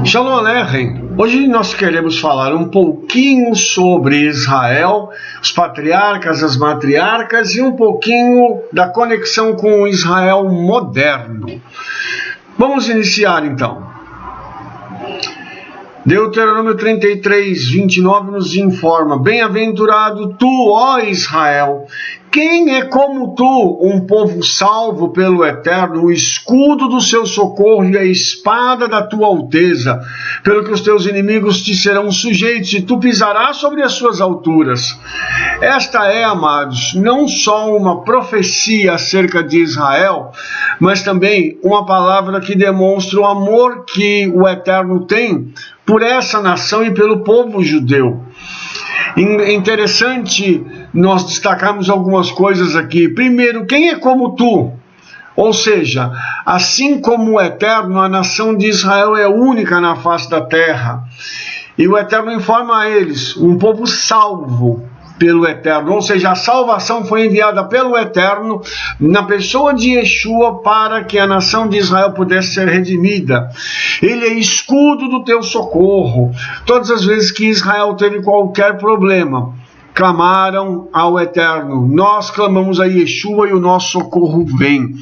Shalom Aleichem. Hoje nós queremos falar um pouquinho sobre Israel, os patriarcas, as matriarcas e um pouquinho da conexão com o Israel moderno. Vamos iniciar então. Deuteronômio 33, 29 nos informa: Bem-aventurado tu, ó Israel, quem é como tu, um povo salvo pelo Eterno, o escudo do seu socorro e a espada da tua alteza, pelo que os teus inimigos te serão sujeitos e tu pisarás sobre as suas alturas. Esta é, amados, não só uma profecia acerca de Israel, mas também uma palavra que demonstra o amor que o Eterno tem por essa nação e pelo povo judeu. É interessante nós destacarmos algumas coisas aqui. Primeiro, quem é como tu? Ou seja, assim como o Eterno, a nação de Israel é única na face da terra. E o Eterno informa a eles, um povo salvo pelo Eterno, ou seja, a salvação foi enviada pelo Eterno na pessoa de Yeshua para que a nação de Israel pudesse ser redimida. Ele é escudo do teu socorro. Todas as vezes que Israel teve qualquer problema, clamaram ao Eterno. Nós clamamos a Yeshua e o nosso socorro vem.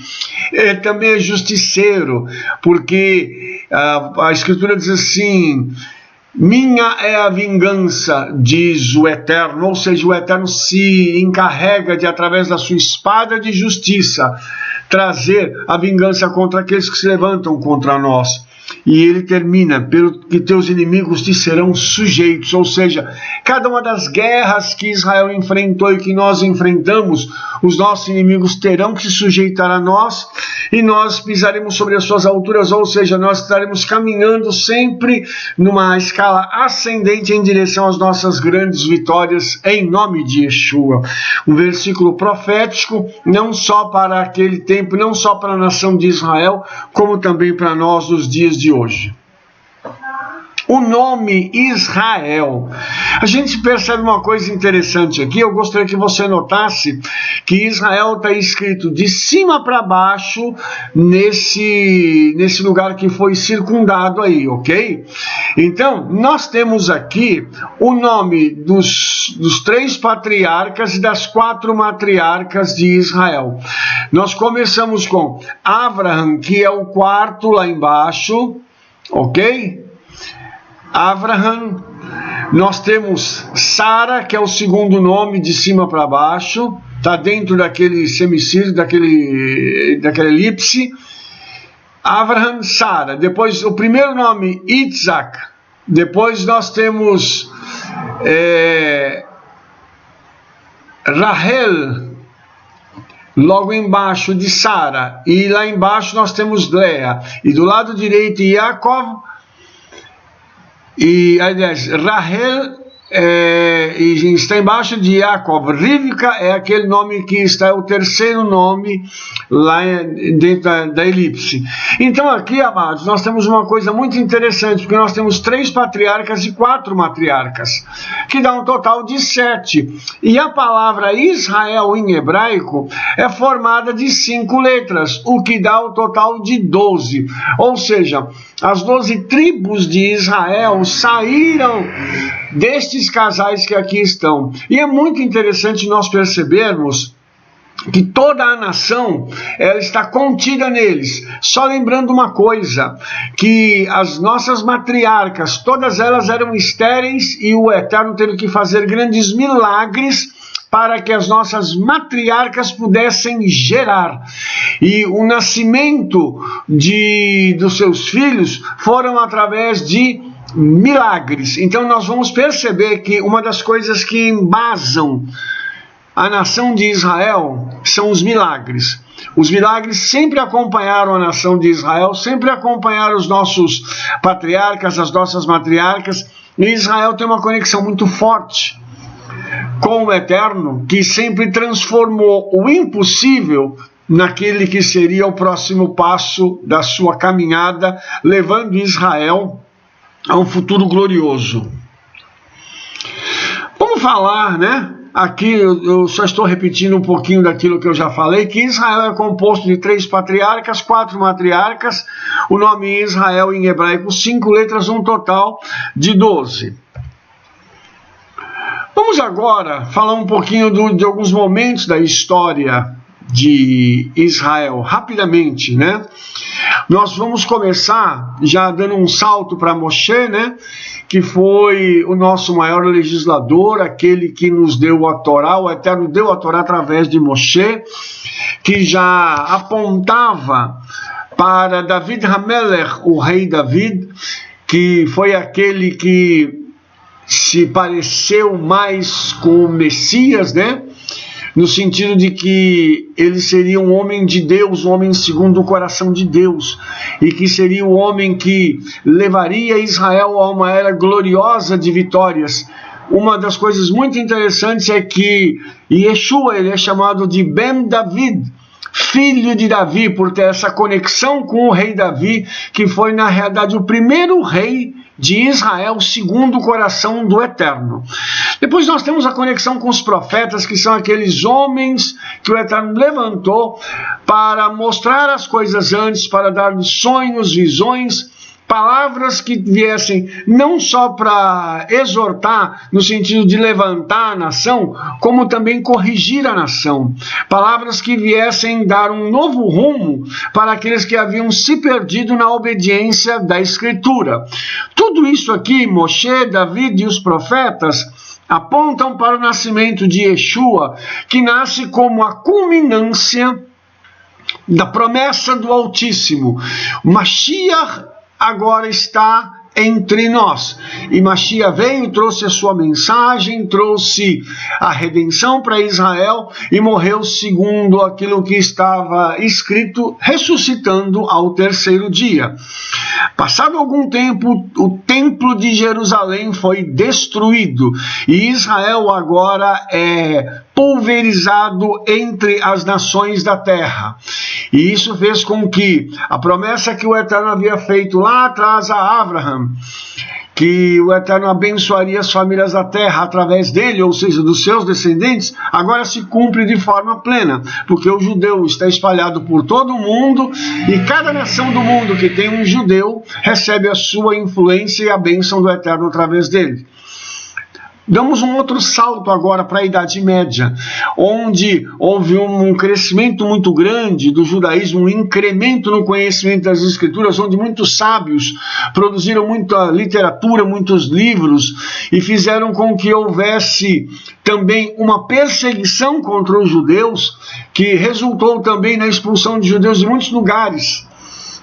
Ele também é justiceiro, porque a Escritura diz assim: minha é a vingança, diz o Eterno, ou seja, o Eterno se encarrega de, através da sua espada de justiça, trazer a vingança contra aqueles que se levantam contra nós. E ele termina, pelo que teus inimigos te serão sujeitos, ou seja, cada uma das guerras que Israel enfrentou e que nós enfrentamos, os nossos inimigos terão que se sujeitar a nós e nós pisaremos sobre as suas alturas, ou seja, nós estaremos caminhando sempre numa escala ascendente em direção às nossas grandes vitórias em nome de Yeshua. Um versículo profético, não só para aquele tempo, não só para a nação de Israel, como também para nós nos dias de hoje. O nome Israel, a gente percebe uma coisa interessante aqui. Eu gostaria que você notasse que Israel está escrito de cima para baixo nesse lugar que foi circundado aí, ok? Então, nós temos aqui o nome dos 3 patriarcas e das 4 matriarcas de Israel. Nós começamos com Abraham, que é o 4 lá embaixo, ok? Abraham, nós temos Sara, que é o segundo nome de cima para baixo, está dentro daquele semicírculo, daquela elipse. Abraham, Sara, depois o primeiro nome, Isaac, depois nós temos Rahel, logo embaixo de Sara, e lá embaixo nós temos Leia, e do lado direito Yaakov. E, aliás, Rahel está embaixo de Yaakov. Rivka é aquele nome que está, o terceiro nome lá dentro da elipse. Então aqui, amados, nós temos uma coisa muito interessante, porque nós temos 3 patriarcas e 4 matriarcas, que dá um total de 7. E a palavra Israel em hebraico é formada de 5 letras, o que dá o total de 12. Ou seja, as 12 tribos de Israel saíram destes casais que aqui estão. E é muito interessante nós percebermos que toda a nação ela está contida neles. Só lembrando uma coisa, que as nossas matriarcas, todas elas eram estéreis e o Eterno teve que fazer grandes milagres para que as nossas matriarcas pudessem gerar. E o nascimento dos seus filhos foram através de milagres. Então nós vamos perceber que uma das coisas que embasam a nação de Israel são os milagres. Os milagres sempre acompanharam a nação de Israel, sempre acompanharam os nossos patriarcas, as nossas matriarcas, e Israel tem uma conexão muito forte com o Eterno, que sempre transformou o impossível naquele que seria o próximo passo da sua caminhada, levando Israel a um futuro glorioso. Vamos falar, aqui eu só estou repetindo um pouquinho daquilo que eu já falei, que Israel é composto de 3 patriarcas, 4 matriarcas, o nome Israel em hebraico 5 letras, um total de 12. Vamos agora falar um pouquinho de alguns momentos da história de Israel, rapidamente, né? Nós vamos começar já dando um salto para Moshe, né? Que foi o nosso maior legislador, aquele que nos deu a Torá, o Eterno deu a Torá através de Moshe, que já apontava para David Hamelech, o rei David, que foi aquele que se pareceu mais com o Messias, né? No sentido de que ele seria um homem de Deus, um homem segundo o coração de Deus, e que seria o homem que levaria Israel a uma era gloriosa de vitórias. Uma das coisas muito interessantes é que Yeshua, ele é chamado de Ben David, filho de Davi, por ter essa conexão com o rei Davi, que foi na realidade o primeiro rei de Israel segundo o coração do Eterno. Depois nós temos a conexão com os profetas, que são aqueles homens que o Eterno levantou para mostrar as coisas antes, para dar sonhos, visões, palavras que viessem não só para exortar, no sentido de levantar a nação, como também corrigir a nação. Palavras que viessem dar um novo rumo para aqueles que haviam se perdido na obediência da Escritura. Tudo isso aqui, Moshe, David e os profetas, apontam para o nascimento de Yeshua, que nasce como a culminância da promessa do Altíssimo. Mashiach agora está entre nós. E Mashiach veio e trouxe a sua mensagem, trouxe a redenção para Israel e morreu segundo aquilo que estava escrito, ressuscitando ao 3º dia. Passado algum tempo, o templo de Jerusalém foi destruído e Israel agora é pulverizado entre as nações da terra. E isso fez com que a promessa que o Eterno havia feito lá atrás a Abraham, que o Eterno abençoaria as famílias da terra através dele, ou seja, dos seus descendentes, agora se cumpre de forma plena, porque o judeu está espalhado por todo o mundo e cada nação do mundo que tem um judeu recebe a sua influência e a bênção do Eterno através dele. Damos um outro salto agora para a Idade Média, onde houve um crescimento muito grande do judaísmo, um incremento no conhecimento das Escrituras, onde muitos sábios produziram muita literatura, muitos livros, e fizeram com que houvesse também uma perseguição contra os judeus, que resultou também na expulsão de judeus de muitos lugares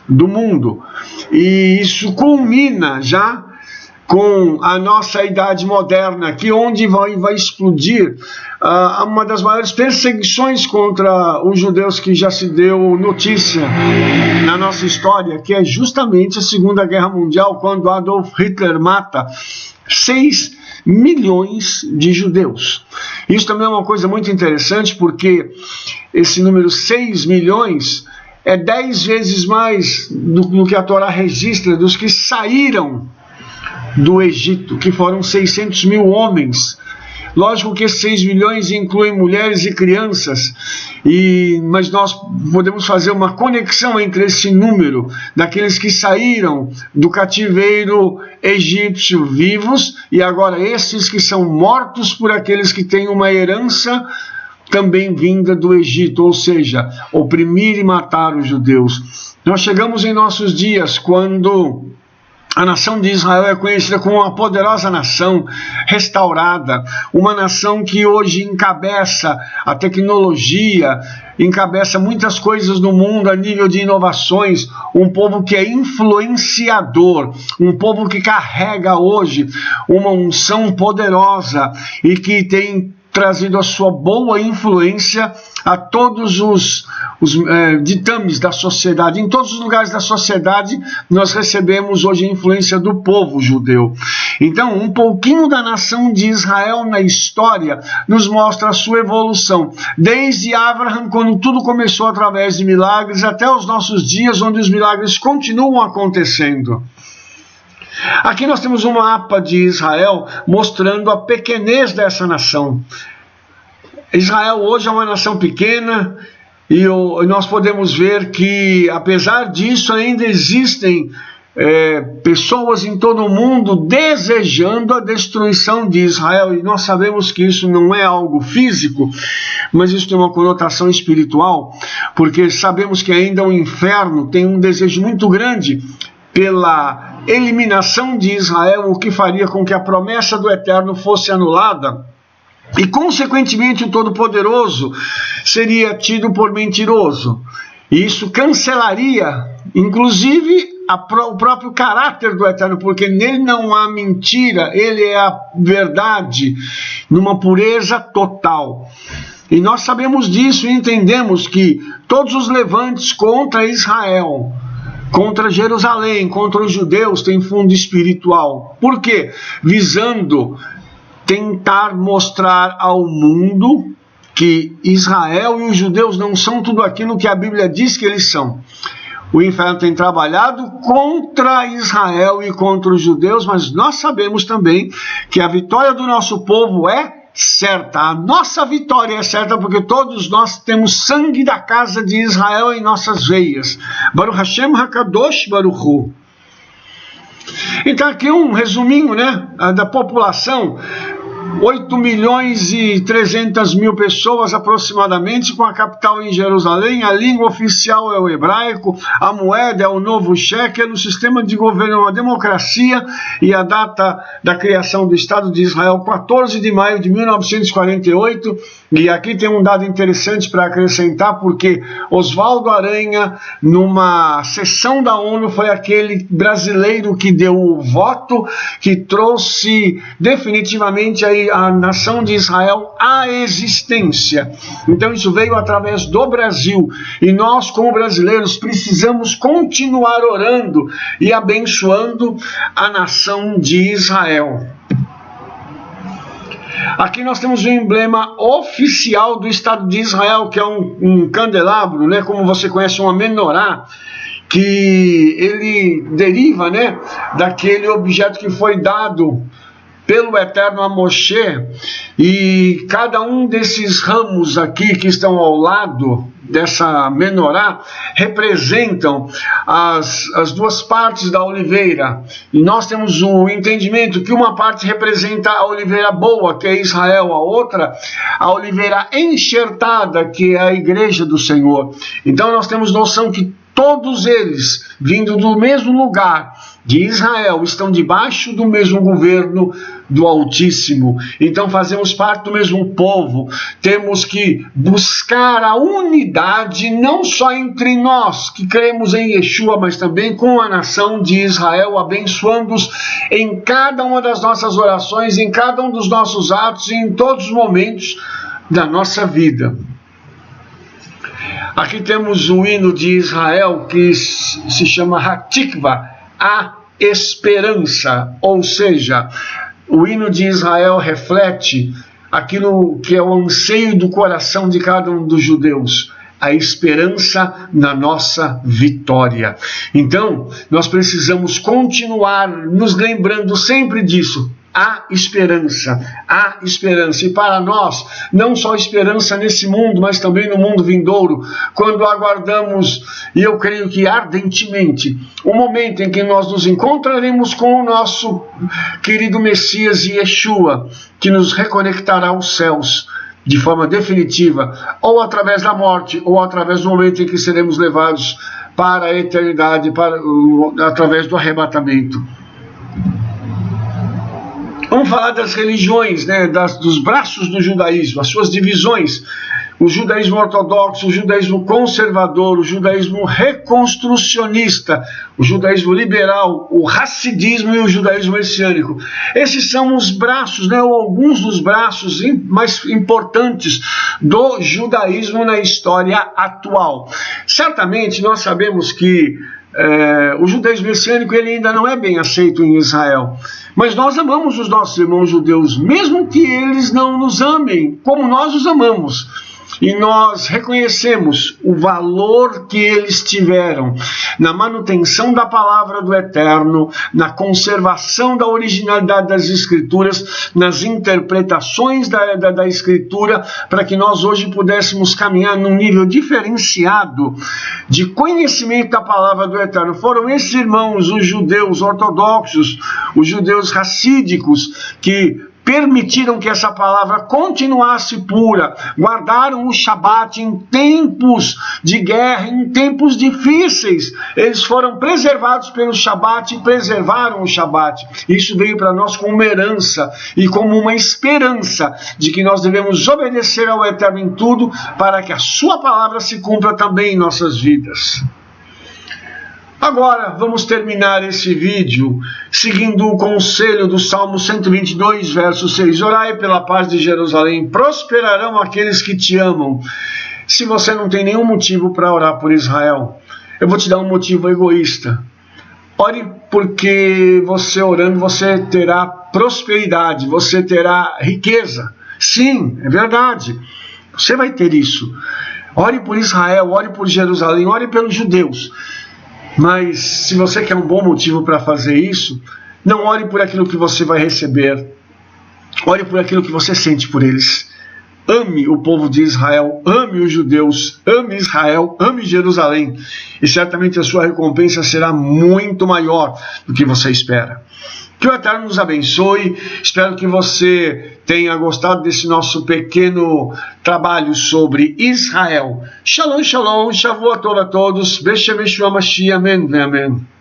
do mundo. E isso culmina já com a nossa idade moderna, aqui onde vai explodir uma das maiores perseguições contra os judeus que já se deu notícia na nossa história, que é justamente a Segunda Guerra Mundial, quando Adolf Hitler mata 6 milhões de judeus. Isso também é uma coisa muito interessante, porque esse número 6 milhões é 10 vezes mais do que a Torá registra dos que saíram do Egito, que foram 600 mil homens. Lógico que 6 milhões incluem mulheres e crianças, mas nós podemos fazer uma conexão entre esse número daqueles que saíram do cativeiro egípcio vivos e agora esses que são mortos por aqueles que têm uma herança também vinda do Egito, ou seja, oprimir e matar os judeus. Nós chegamos em nossos dias quando a nação de Israel é conhecida como uma poderosa nação restaurada, uma nação que hoje encabeça a tecnologia, encabeça muitas coisas no mundo a nível de inovações, um povo que é influenciador, um povo que carrega hoje uma unção poderosa e que tem trazido a sua boa influência a todos os ditames da sociedade. Em todos os lugares da sociedade nós recebemos hoje a influência do povo judeu. Então, um pouquinho da nação de Israel na história nos mostra a sua evolução, desde Abraham, quando tudo começou através de milagres, até os nossos dias, onde os milagres continuam acontecendo. Aqui nós temos um mapa de Israel mostrando a pequenez dessa nação. Israel hoje é uma nação pequena e nós podemos ver que, apesar disso, ainda existem pessoas em todo o mundo desejando a destruição de Israel, e nós sabemos que isso não é algo físico, mas isso tem uma conotação espiritual, porque sabemos que ainda o inferno tem um desejo muito grande pela eliminação de Israel, o que faria com que a promessa do Eterno fosse anulada, e consequentemente o Todo-Poderoso seria tido por mentiroso. E isso cancelaria, inclusive, o próprio caráter do Eterno, porque nele não há mentira, ele é a verdade, numa pureza total. E nós sabemos disso e entendemos que todos os levantes contra Israel, contra Jerusalém, contra os judeus, têm fundo espiritual. Por quê? Visando tentar mostrar ao mundo que Israel e os judeus não são tudo aquilo que a Bíblia diz que eles são. O inferno tem trabalhado contra Israel e contra os judeus, mas nós sabemos também que a vitória do nosso povo é certa. A nossa vitória é certa porque todos nós temos sangue da casa de Israel em nossas veias. Baruch Hashem HaKadosh Baruch Hu. Então aqui um resuminho, né, da população. 8.300.000 pessoas aproximadamente, com a capital em Jerusalém. A língua oficial é o hebraico, a moeda é o novo shekel, o sistema de governo é uma democracia, e a data da criação do Estado de Israel, 14 de maio de 1948. E aqui tem um dado interessante para acrescentar, porque Oswaldo Aranha, numa sessão da ONU, foi aquele brasileiro que deu o voto, que trouxe definitivamente a nação de Israel à existência. Então isso veio através do Brasil, e nós, como brasileiros, precisamos continuar orando e abençoando a nação de Israel. Aqui nós temos o emblema oficial do Estado de Israel, que é um candelabro, né, como você conhece, uma menorá, que ele deriva, né, daquele objeto que foi dado pelo Eterno a Moshe, e cada um desses ramos aqui que estão ao lado dessa menorá representam as duas partes da oliveira, e nós temos o entendimento que uma parte representa a oliveira boa, que é Israel, a outra a oliveira enxertada, que é a igreja do Senhor. Então nós temos noção que todos eles, vindo do mesmo lugar de Israel, estão debaixo do mesmo governo do Altíssimo. Então fazemos parte do mesmo povo. Temos que buscar a unidade, não só entre nós que cremos em Yeshua, mas também com a nação de Israel, abençoando-os em cada uma das nossas orações, em cada um dos nossos atos e em todos os momentos da nossa vida. Aqui temos o hino de Israel, que se chama Hatikva, a esperança, ou seja, o hino de Israel reflete aquilo que é o anseio do coração de cada um dos judeus, a esperança na nossa vitória. Então, nós precisamos continuar nos lembrando sempre disso. Há esperança, há esperança. E para nós, não só esperança nesse mundo, mas também no mundo vindouro, quando aguardamos, e eu creio que ardentemente, o momento em que nós nos encontraremos com o nosso querido Messias Yeshua, que nos reconectará aos céus de forma definitiva, ou através da morte, ou através do momento em que seremos levados para a eternidade, através do arrebatamento. Vamos falar das religiões, né, dos braços do judaísmo, as suas divisões. O judaísmo ortodoxo, o judaísmo conservador, o judaísmo reconstrucionista, o judaísmo liberal, o hassidismo e o judaísmo messiânico. Esses são os braços, né, ou alguns dos braços mais importantes do judaísmo na história atual. Certamente nós sabemos que o judaísmo messiânico ele ainda não é bem aceito em Israel, mas nós amamos os nossos irmãos judeus, mesmo que eles não nos amem como nós os amamos. e nós reconhecemos o valor que eles tiveram na manutenção da palavra do Eterno, na conservação da originalidade das Escrituras, nas interpretações da Escritura, para que nós hoje pudéssemos caminhar num nível diferenciado de conhecimento da palavra do Eterno. Foram esses irmãos, os judeus ortodoxos, os judeus racídicos, que permitiram que essa palavra continuasse pura, guardaram o Shabat em tempos de guerra, em tempos difíceis. Eles foram preservados pelo Shabat e preservaram o Shabat. Isso veio para nós como uma herança e como uma esperança de que nós devemos obedecer ao Eterno em tudo para que a sua palavra se cumpra também em nossas vidas. Agora, vamos terminar esse vídeo seguindo o conselho do Salmo 122, verso 6. Orai pela paz de Jerusalém, prosperarão aqueles que te amam. Se você não tem nenhum motivo para orar por Israel, eu vou te dar um motivo egoísta. Ore porque você orando, você terá prosperidade, você terá riqueza. Sim, é verdade. Você vai ter isso. Ore por Israel, ore por Jerusalém, ore pelos judeus. Mas se você quer um bom motivo para fazer isso, não ore por aquilo que você vai receber. Ore por aquilo que você sente por eles. Ame o povo de Israel, ame os judeus, ame Israel, ame Jerusalém. E certamente a sua recompensa será muito maior do que você espera. Que o Eterno nos abençoe. Espero que você tenha gostado desse nosso pequeno trabalho sobre Israel. Shalom, shalom, Shavuot Tov a todos. Beshem Yeshua Mashiach, amém, amém.